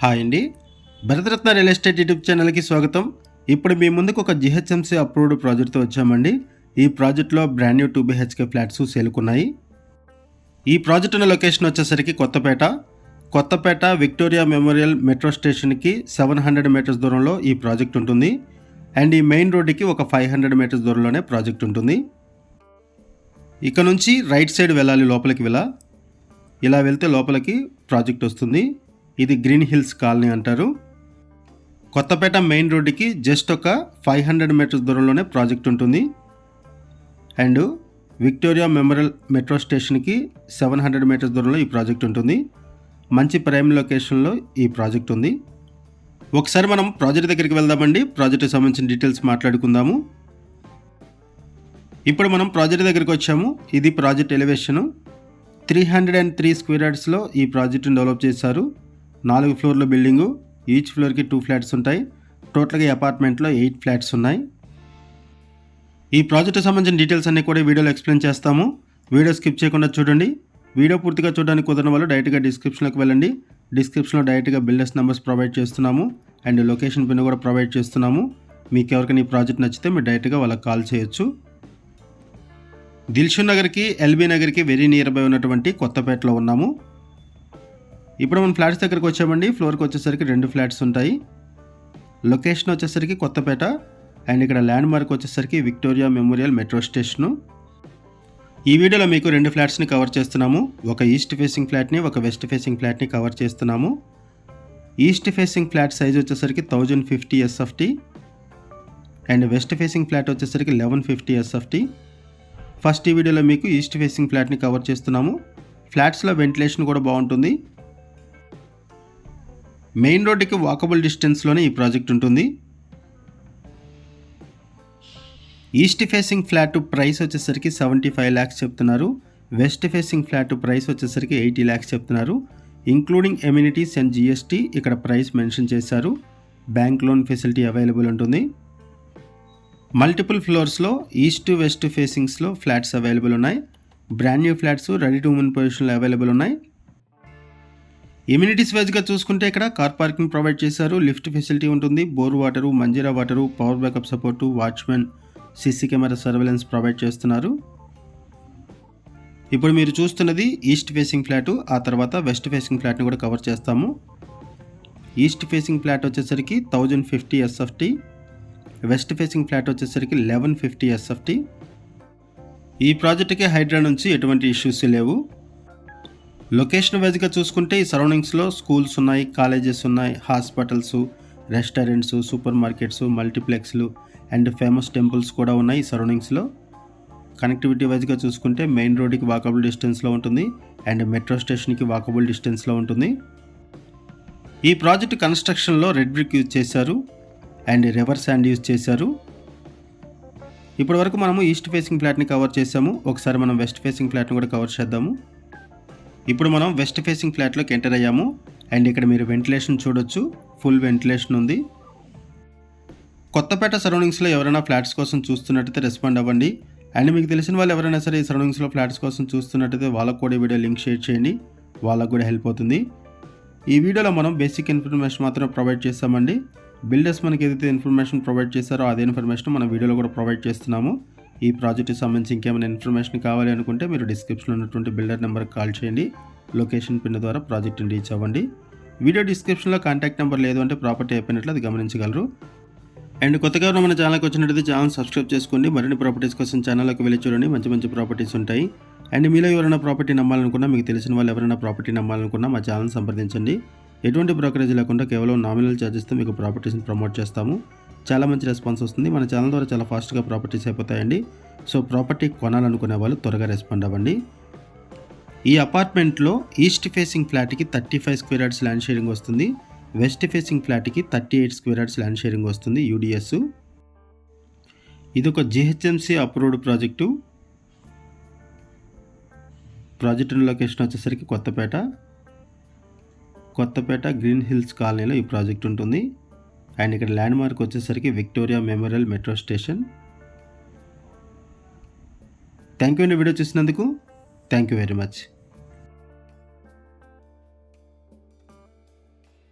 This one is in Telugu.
హాయ్ అండి, భరతరత్న రియల్ ఎస్టేట్ యూట్యూబ్ ఛానల్కి స్వాగతం. ఇప్పుడు మీ ముందుకు ఒక జిహెచ్ఎంసీ అప్రూవ్డ్ ప్రాజెక్ట్తో వచ్చామండి. ఈ ప్రాజెక్ట్లో బ్రాండ్ న్యూ 2 BHK ఫ్లాట్స్ సేల్కున్నాయి. ఈ ప్రాజెక్ట్ ఉన్న లొకేషన్ వచ్చేసరికి కొత్తపేట విక్టోరియా మెమోరియల్ మెట్రో స్టేషన్కి 700 మీటర్స్ దూరంలో ఈ ప్రాజెక్ట్ ఉంటుంది. అండ్ ఈ మెయిన్ రోడ్డుకి ఒక 500 మీటర్స్ దూరంలోనే ప్రాజెక్ట్ ఉంటుంది. ఇక నుంచి రైట్ సైడ్ వెళ్ళాలి, లోపలికి ఇలా వెళ్తే లోపలికి ప్రాజెక్ట్ వస్తుంది. ఇది గ్రీన్ హిల్స్ కాలనీ అంటారు. కొత్తపేట మెయిన్ రోడ్డుకి జస్ట్ ఒక 500 మీటర్స్ దూరంలోనే ప్రాజెక్ట్ ఉంటుంది. అండ్ విక్టోరియా మెమోరియల్ మెట్రో స్టేషన్కి 700 మీటర్స్ దూరంలో ఈ ప్రాజెక్ట్ ఉంటుంది. మంచి ప్రైమ్ లొకేషన్లో ఈ ప్రాజెక్ట్ ఉంది. ఒకసారి మనం ప్రాజెక్ట్ దగ్గరికి వెళ్దామండి. ప్రాజెక్ట్కి సంబంధించిన డీటెయిల్స్ మాట్లాడుకుందాము. ఇప్పుడు మనం ప్రాజెక్ట్ దగ్గరికి వచ్చాము. ఇది ప్రాజెక్ట్ ఎలివేషను. 303 స్క్వేర్ యార్డ్స్లో ఈ ప్రాజెక్ట్ని డెవలప్ చేశారు. 4 ఫ్లోర్ల బిల్డింగు. ఈచ్ ఫ్లోర్కి 2 ఫ్లాట్స్ ఉంటాయి. టోటల్గా ఈ అపార్ట్మెంట్లో 8 ఫ్లాట్స్ ఉన్నాయి. ఈ ప్రాజెక్ట్కి సంబంధించిన డీటెయిల్స్ అన్నీ కూడా వీడియోలో ఎక్స్ప్లెయిన్ చేస్తాము. వీడియో స్కిప్ చేయకుండా చూడండి. వీడియో పూర్తిగా చూడడానికి కుదరని వాళ్ళు డైరెక్ట్గా డిస్క్రిప్షన్లోకి వెళ్ళండి. డిస్క్రిప్షన్లో డైరెక్ట్గా బిల్డర్స్ నెంబర్స్ ప్రొవైడ్ చేస్తున్నాము. అండ్ లొకేషన్ పిన్ కూడా ప్రొవైడ్ చేస్తున్నాము. మీకు ఎవరికైనా ఈ ప్రాజెక్ట్ నచ్చితే మీరు డైరెక్ట్గా వాళ్ళకి కాల్ చేయొచ్చు. దిల్షుక్ నగర్కి, ఎల్బీ నగర్కి వెరీ నియర్ బై ఉన్నటువంటి కొత్తపేటలో ఉన్నాము. ఇప్పుడు మనం ఫ్లాట్స్ దగ్గరికి వచ్చామండి. ఫ్లోర్కి వచ్చేసరికి 2 ఫ్లాట్స్ ఉంటాయి. లొకేషన్ వచ్చేసరికి కొత్తపేట. అండ్ ఇక్కడ ల్యాండ్ మార్క్ వచ్చేసరికి విక్టోరియా మెమోరియల్ మెట్రో స్టేషను. ఈ వీడియోలో మీకు 2 ఫ్లాట్స్ని కవర్ చేస్తున్నాము. ఒక ఈస్ట్ ఫేసింగ్ ఫ్లాట్ని, ఒక వెస్ట్ ఫేసింగ్ ఫ్లాట్ని కవర్ చేస్తున్నాము. ఈస్ట్ ఫేసింగ్ ఫ్లాట్ సైజ్ వచ్చేసరికి 1050 SFT. And west facing flat వచ్చేసరికి 1150 SFT. ఫస్ట్ ఈ వీడియోలో మీకు ఈస్ట్ ఫేసింగ్ ఫ్లాట్ని కవర్ చేస్తున్నాము. ఫ్లాట్స్లో వెంటిలేషన్ కూడా బాగుంటుంది. మెయిన్ రోడ్డుకి వాకబుల్ డిస్టెన్స్లోనే ఈ ప్రాజెక్ట్ ఉంటుంది. ఈస్ట్ ఫేసింగ్ ఫ్లాట్ ప్రైస్ వచ్చేసరికి 75 lakhs చెప్తున్నారు. వెస్ట్ ఫేసింగ్ ఫ్లాట్ ప్రైస్ వచ్చేసరికి 80 lakhs చెప్తున్నారు. ఇంక్లూడింగ్ ఎమ్యూనిటీస్ అండ్ GST ఇక్కడ ప్రైస్ మెన్షన్ చేశారు. బ్యాంక్ లోన్ ఫెసిలిటీ అవైలబుల్ ఉంటుంది. మల్టిపుల్ ఫ్లోర్స్లో ఈస్ట్ వెస్ట్ ఫేసింగ్స్లో ఫ్లాట్స్ అవైలబుల్ ఉన్నాయి. Brand new flats ready to move పొజిషన్లో అవైలబుల్ ఉన్నాయి. ఎమ్యూనిటీస్ వైజ్గా చూసుకుంటే ఇక్కడ కార్ పార్కింగ్ ప్రొవైడ్ చేశారు. లిఫ్ట్ ఫెసిలిటీ ఉంటుంది. Bore water, Manjira water, power backup support, watchman, CC camera surveillance provide చేస్తున్నారు. ఇప్పుడు మీరు చూస్తున్నది ఈస్ట్ ఫేసింగ్ ఫ్లాటు. ఆ తర్వాత వెస్ట్ ఫేసింగ్ ఫ్లాట్ని కూడా కవర్ చేస్తాము. ఈస్ట్ ఫేసింగ్ ఫ్లాట్ వచ్చేసరికి 1050 SFT. వెస్ట్ ఫేసింగ్ ఫ్లాట్ వచ్చేసరికి 1150 SFT. ఈ ప్రాజెక్ట్కి హైడ్రా నుంచి ఎటువంటి ఇష్యూస్ లేవు. లొకేషన్ వైజ్గా చూసుకుంటే ఈ సరౌండింగ్స్లో స్కూల్స్ ఉన్నాయి, కాలేజెస్ ఉన్నాయి, హాస్పిటల్స్, రెస్టారెంట్స్, సూపర్ మార్కెట్స్, మల్టీప్లెక్స్లు అండ్ ఫేమస్ టెంపుల్స్ కూడా ఉన్నాయి ఈ సరౌండింగ్స్లో. కనెక్టివిటీ వైజ్గా చూసుకుంటే మెయిన్ రోడ్డుకి వాకబుల్ డిస్టెన్స్లో ఉంటుంది. అండ్ మెట్రో స్టేషన్కి వాకబుల్ డిస్టెన్స్లో ఉంటుంది. ఈ ప్రాజెక్ట్ కన్స్ట్రక్షన్లో రెడ్ బ్రిక్ యూజ్ చేశారు అండ్ రివర్ శాండ్ యూజ్ చేశారు. ఇప్పటి వరకు మనము ఈస్ట్ ఫేసింగ్ ఫ్లాట్ని కవర్ చేసాము. ఒకసారి మనం వెస్ట్ ఫేసింగ్ ఫ్లాట్ని కూడా కవర్ చేద్దాము. ఇప్పుడు మనం వెస్ట్ ఫేసింగ్ ఫ్లాట్లోకి ఎంటర్ అయ్యాము. అండ్ ఇక్కడ మీరు వెంటిలేషన్ చూడొచ్చు. ఫుల్ వెంటిలేషన్ ఉంది. కొత్తపేట సరౌండింగ్స్లో ఎవరైనా ఫ్లాట్స్ కోసం చూస్తున్నట్టయితే రెస్పాండ్ అవ్వండి. అండ్ మీకు తెలిసిన వాళ్ళు ఎవరైనా సరే ఈ సరౌండింగ్స్లో ఫ్లాట్స్ కోసం చూస్తున్నట్టయితే వాళ్ళకు కూడా ఈ వీడియో లింక్ షేర్ చేయండి. వాళ్ళకు కూడా హెల్ప్ అవుతుంది. ఈ వీడియోలో మనం బేసిక్ ఇన్ఫర్మేషన్ మాత్రమే ప్రొవైడ్ చేస్తామండి. బిల్డర్స్ మనకి ఏదైతే ఇన్ఫర్మేషన్ ప్రొవైడ్ చేశారో అదే ఇన్ఫర్మేషన్ మన వీడియోలో కూడా ప్రొవైడ్ చేస్తున్నాము. ఈ ప్రాజెక్ట్కి సంబంధించి ఇంకేమైనా ఇన్ఫర్మేషన్ కావాలి అనుకుంటే మీరు డిస్క్రిప్షన్లో ఉన్నటువంటి బిల్డర్ నెంబర్కి కాల్ చేయండి. లొకేషన్ పిన్ ద్వారా ప్రాజెక్ట్ని రీచ్ అవ్వండి. వీడియో డిస్క్రిప్షన్లో కాంటాక్ట్ నెంబర్ లేదు అంటే ప్రాపర్టీ అయిపోయినట్లు అది గమనించగలరు. అండ్ కొత్తగా మన ఛానల్కి వచ్చినట్లయితే ఛానల్ సబ్స్క్రైబ్ చేసుకోండి. మరిన్ని ప్రాపర్టీస్ కోసం ఛానల్లోకి వెళ్ళి చూడండి. మంచి మంచి ప్రాపర్టీస్ ఉంటాయి. అండ్ మీలో ఎవరైనా ప్రాపర్టీ నమ్మాలనుకున్నా, మీకు తెలిసిన వాళ్ళు ఎవరైనా ప్రాపర్టీ నమ్మాలనుకున్నా మా ఛానల్ సంప్రదించండి. ఎటువంటి బ్రోకరేజ్ లేకుండా కేవలం నామినల్ ఛార్జెస్తో మీకు ప్రాపర్టీస్ని ప్రమోట్ చేస్తాము. చాలా మంచి రెస్పాన్స్ వస్తుంది. మన ఛానల్ ద్వారా చాలా ఫాస్ట్గా ప్రాపర్టీస్ అయిపోతాయండి. సో ప్రాపర్టీ కొనాలనుకునే వాళ్ళు త్వరగా రెస్పాండ్ అవ్వండి. ఈ అపార్ట్మెంట్లో ఈస్ట్ ఫేసింగ్ ఫ్లాట్కి 35 స్క్వేర్ యార్డ్స్ ల్యాండ్ షేరింగ్ వస్తుంది. వెస్ట్ ఫేసింగ్ ఫ్లాట్కి 38 స్క్వేర్ యార్డ్స్ ల్యాండ్ షేరింగ్ వస్తుంది UDS. ఇది ఒక GHMC approved project. Project location వచ్చేసరికి కొత్తపేట గ్రీన్ హిల్స్ కాలనీలో ఈ ప్రాజెక్ట్ ఉంటుంది. అండ్ ఇక్కడ ల్యాండ్ మార్క్ వచ్చేసరికి Victoria memorial metro station. Thank you అండి వీడియో చూసినందుకు. Thank you very much.